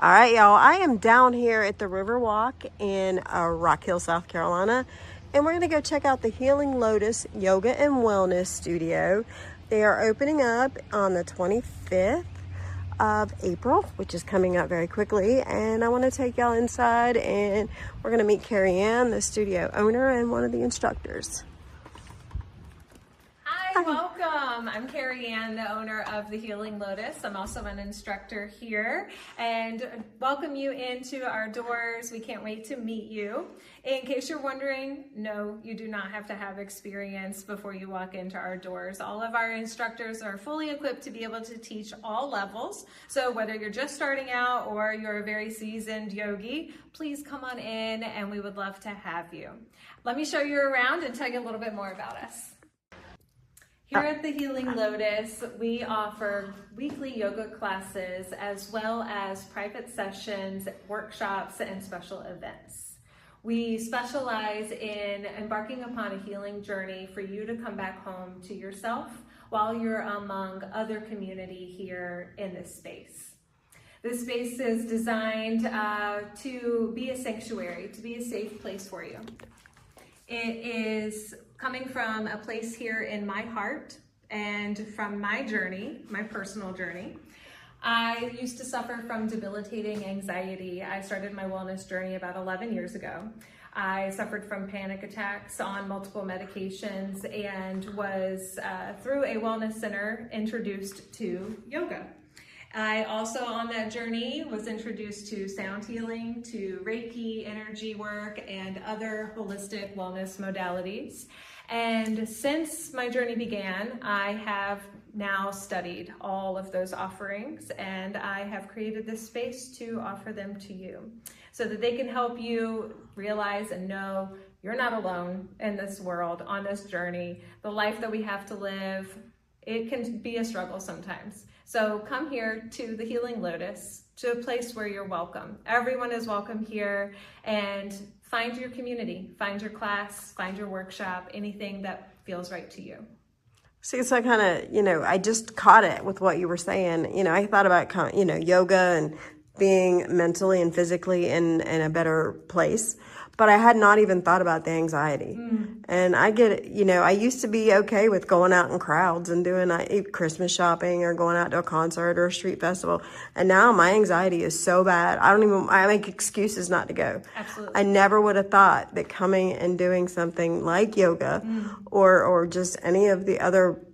All right, y'all, I am down here at the Riverwalk in Rock Hill, South Carolina, and we're going to go check out the Healing Lotus Yoga and Wellness Studio. They are opening up on the 25th of April, which is coming up very quickly, and I want to take y'all inside, and we're going to meet Carrie Ann, the studio owner and one of the instructors. Hi, welcome. I'm Carrie Ann, the owner of the Healing Lotus. I'm also an instructor here, and welcome you into our doors. We can't wait to meet you. In case you're wondering, no, you do not have to have experience before you walk into our doors. All of our instructors are fully equipped to be able to teach all levels. So whether you're just starting out or you're a very seasoned yogi, please come on in and we would love to have you. Let me show you around and tell you a little bit more about us. Here at the Healing Lotus, we offer weekly yoga classes as well as private sessions, workshops, and special events. We specialize in embarking upon a healing journey for you to come back home to yourself while you're among other community here in this space. This space is designed to be a sanctuary, to be a safe place for you. It is coming from a place here in my heart and from my journey, my personal journey. I used to suffer from debilitating anxiety. I started my wellness journey about 11 years ago. I suffered from panic attacks on multiple medications and was, through a wellness center, introduced to yoga. I also, on that journey, was introduced to sound healing, to Reiki, energy work, and other holistic wellness modalities. And since my journey began, I have now studied all of those offerings, and I have created this space to offer them to you so that they can help you realize and know you're not alone in this world, on this journey. The life that we have to live, it can be a struggle sometimes. So come here to the Healing Lotus, to a place where you're welcome. Everyone is welcome here, and find your community, find your class, find your workshop, anything that feels right to you. See, so I kind of, I just caught it with what you were saying. I thought about, yoga and being mentally and physically in a better place. But I had not even thought about the anxiety. And I get it, I used to be okay with going out in crowds and doing Christmas shopping or going out to a concert or a street festival. And now my anxiety is so bad. I make excuses not to go. Absolutely. I never would have thought that coming and doing something like yoga or just any of the other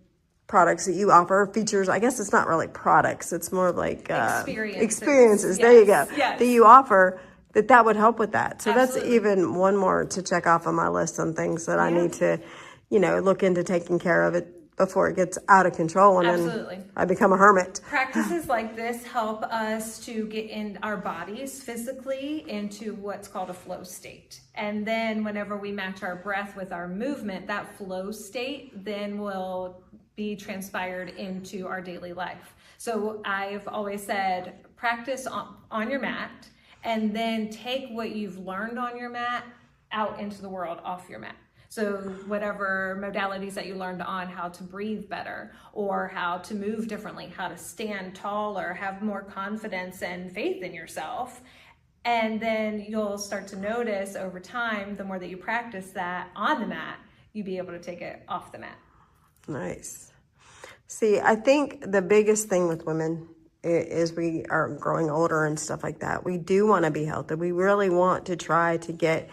products that you offer, features, I guess it's not really products. It's more like experiences. Yes. There you go. Yes. That you offer, that would help with that. So Absolutely. That's even one more to check off on my list on things that I need to, look into taking care of it before it gets out of control and Absolutely. then I become a hermit. Practices like this help us to get in our bodies physically into what's called a flow state. And then whenever we match our breath with our movement, that flow state then will be transpired into our daily life. So I've always said, practice on your mat, and then take what you've learned on your mat out into the world off your mat. So whatever modalities that you learned on how to breathe better or how to move differently, how to stand taller, have more confidence and faith in yourself. And then you'll start to notice over time, the more that you practice that on the mat, you'll be able to take it off the mat. Nice. See, I think the biggest thing with women is we are growing older and stuff like that. We do want to be healthy. We really want to try to get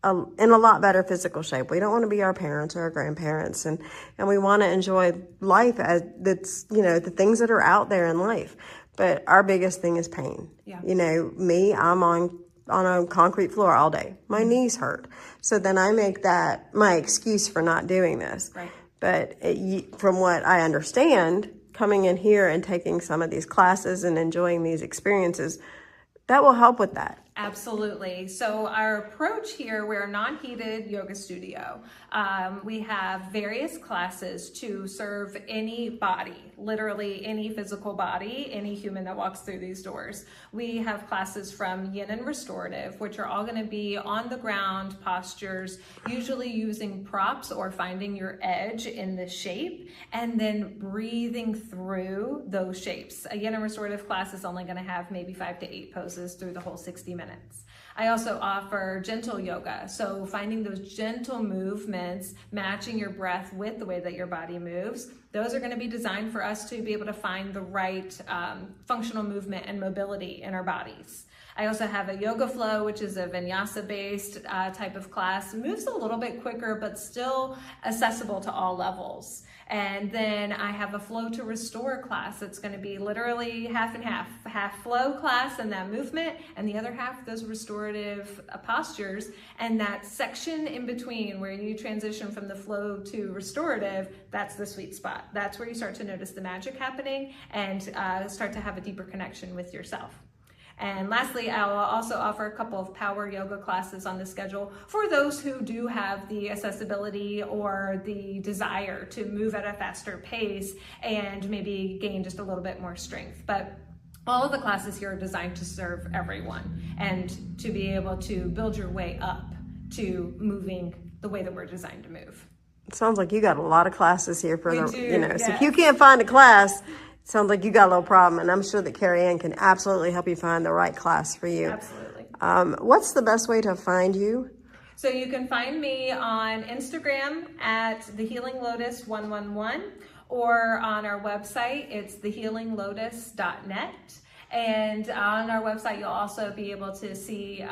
in a lot better physical shape. We don't want to be our parents or our grandparents, and we want to enjoy life as that's, the things that are out there in life. But our biggest thing is pain. Yeah. Me, I'm on a concrete floor all day. My knees hurt. So then I make that my excuse for not doing this. Right. But from what I understand, coming in here and taking some of these classes and enjoying these experiences, that will help with that. Absolutely. So our approach here, we're a non-heated yoga studio. We have various classes to serve any body. literally any physical body, any human that walks through these doors. We have classes from yin and restorative, which are all going to be on the ground postures, usually using props or finding your edge in the shape, and then breathing through those shapes. A yin and restorative class is only going to have maybe 5 to 8 poses through the whole 60 minutes. I also offer gentle yoga, so finding those gentle movements, matching your breath with the way that your body moves. Those are going to be designed for us to be able to find the right functional movement and mobility in our bodies. I also have a yoga flow, which is a vinyasa-based type of class. It moves a little bit quicker, but still accessible to all levels. And then I have a flow to restore class that's going to be literally half and half flow class and that movement, and the other half those restorative postures. And that section in between where you transition from the flow to restorative, that's the sweet spot. That's where you start to notice the magic happening and start to have a deeper connection with yourself. And lastly, I will also offer a couple of power yoga classes on the schedule for those who do have the accessibility or the desire to move at a faster pace and maybe gain just a little bit more strength. But all of the classes here are designed to serve everyone and to be able to build your way up to moving the way that we're designed to move. It sounds like you got a lot of classes here for We do, So yes. if you can't find a class, sounds like you got a little problem, and I'm sure that Carrie Ann can absolutely help you find the right class for you. Absolutely. What's the best way to find you? So you can find me on Instagram at thehealinglotus111 or on our website, it's thehealinglotus.net. And on our website, you'll also be able to see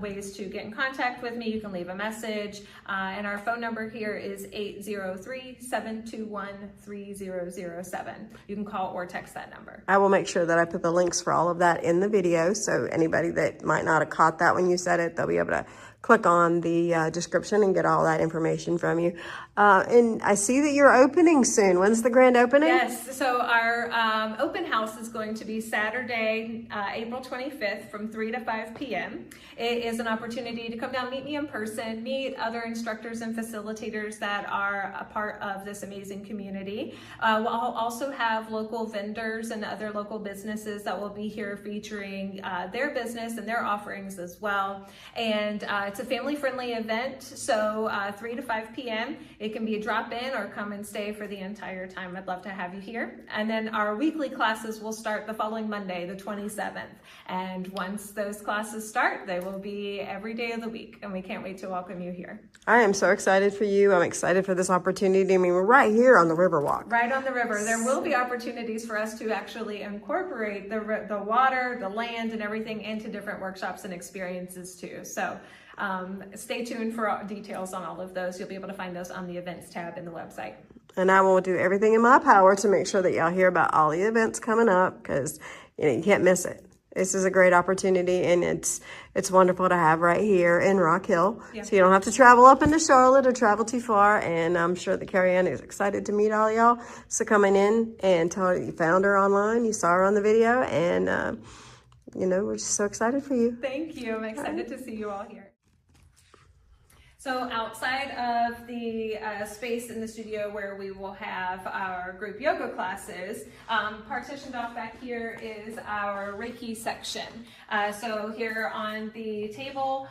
ways to get in contact with me. You can leave a message. And our phone number here is 803-721-3007. You can call or text that number. I will make sure that I put the links for all of that in the video, so anybody that might not have caught that when you said it, they'll be able to click on the description and get all that information from you. And I see that you're opening soon. When's the grand opening? Yes, so our open house is going to be Saturday, April 25th from 3 to 5 p.m. It is an opportunity to come down, meet me in person, meet other instructors and facilitators that are a part of this amazing community. We'll also have local vendors and other local businesses that will be here featuring their business and their offerings as well. And it's a family-friendly event, so 3 to 5 p.m. It can be a drop-in or come and stay for the entire time. I'd love to have you here. And then our weekly classes will start the following Monday, the 27th. And once those classes start, they will be every day of the week, and we can't wait to welcome you here. I am so excited for you. I'm excited for this opportunity. I mean, we're right here on the Riverwalk. Right on the river. There will be opportunities for us to actually incorporate the water, the land, and everything into different workshops and experiences too. So stay tuned for details on all of those. You'll be able to find those on the events tab in the website. And I will do everything in my power to make sure that y'all hear about all the events coming up, because you can't miss it. This is a great opportunity, and it's wonderful to have right here in Rock Hill. Yeah. So you don't have to travel up into Charlotte or travel too far. And I'm sure that Carrie Ann is excited to meet all y'all. So coming in and tell her that you found her online, you saw her on the video, and we're just so excited for you. Thank you. I'm excited to see you all here. So outside of the space in the studio where we will have our group yoga classes, partitioned off back here is our Reiki section. So here on the table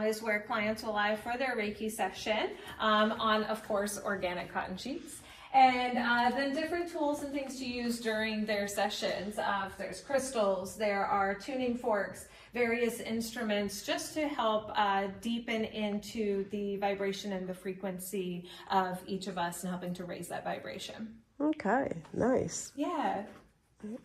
is where clients will lie for their Reiki session on, of course, organic cotton sheets. And then different tools and things to use during their sessions. There's crystals, there are tuning forks, various instruments, just to help deepen into the vibration and the frequency of each of us and helping to raise that vibration. Okay, nice. Yeah.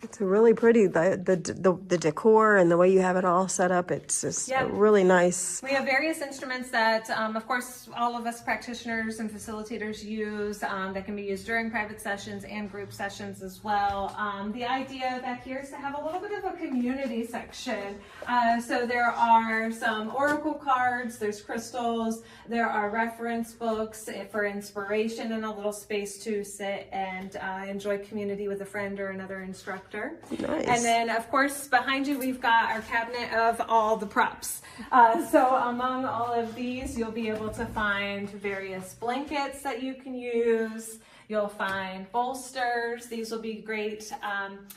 It's really pretty, the decor and the way you have it all set up. It's just really nice. We have various instruments that, of course, all of us practitioners and facilitators use that can be used during private sessions and group sessions as well. The idea back here is to have a little bit of a community section. So there are some oracle cards, there's crystals, there are reference books for inspiration, and a little space to sit and enjoy community with a friend or another instructor. Nice. And then, of course, behind you, we've got our cabinet of all the props. So among all of these, you'll be able to find various blankets that you can use. You'll find bolsters. These will be great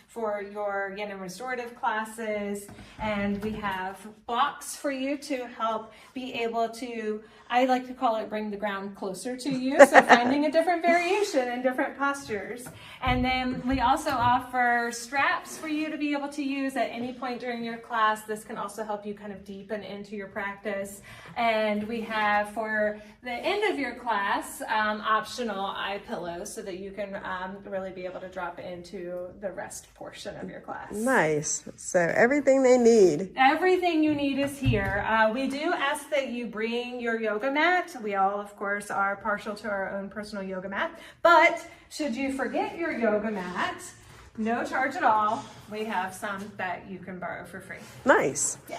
for your restorative classes. And we have blocks for you to help be able to, I like to call it, bring the ground closer to you. So finding a different variation and different postures. And then we also offer straps for you to be able to use at any point during your class. This can also help you kind of deepen into your practice. And we have for the end of your class, optional eye pillows so that you can really be able to drop into the rest portion of your class. Nice. So everything they need. Everything you need is here. We do ask that you bring your yoga mat. We all, of course, are partial to our own personal yoga mat. But should you forget your yoga mat, no charge at all. We have some that you can borrow for free. Nice. Yeah.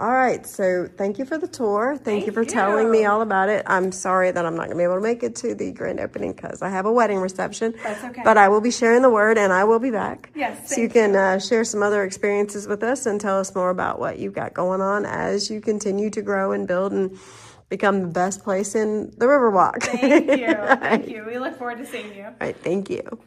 All right, so thank you for the tour. Thank you for telling me all about it. I'm sorry that I'm not going to be able to make it to the grand opening because I have a wedding reception. That's okay. But I will be sharing the word and I will be back. Yes, so you can share some other experiences with us and tell us more about what you've got going on as you continue to grow and build and become the best place in the Riverwalk. Thank you. Thank you. We look forward to seeing you. All right, thank you.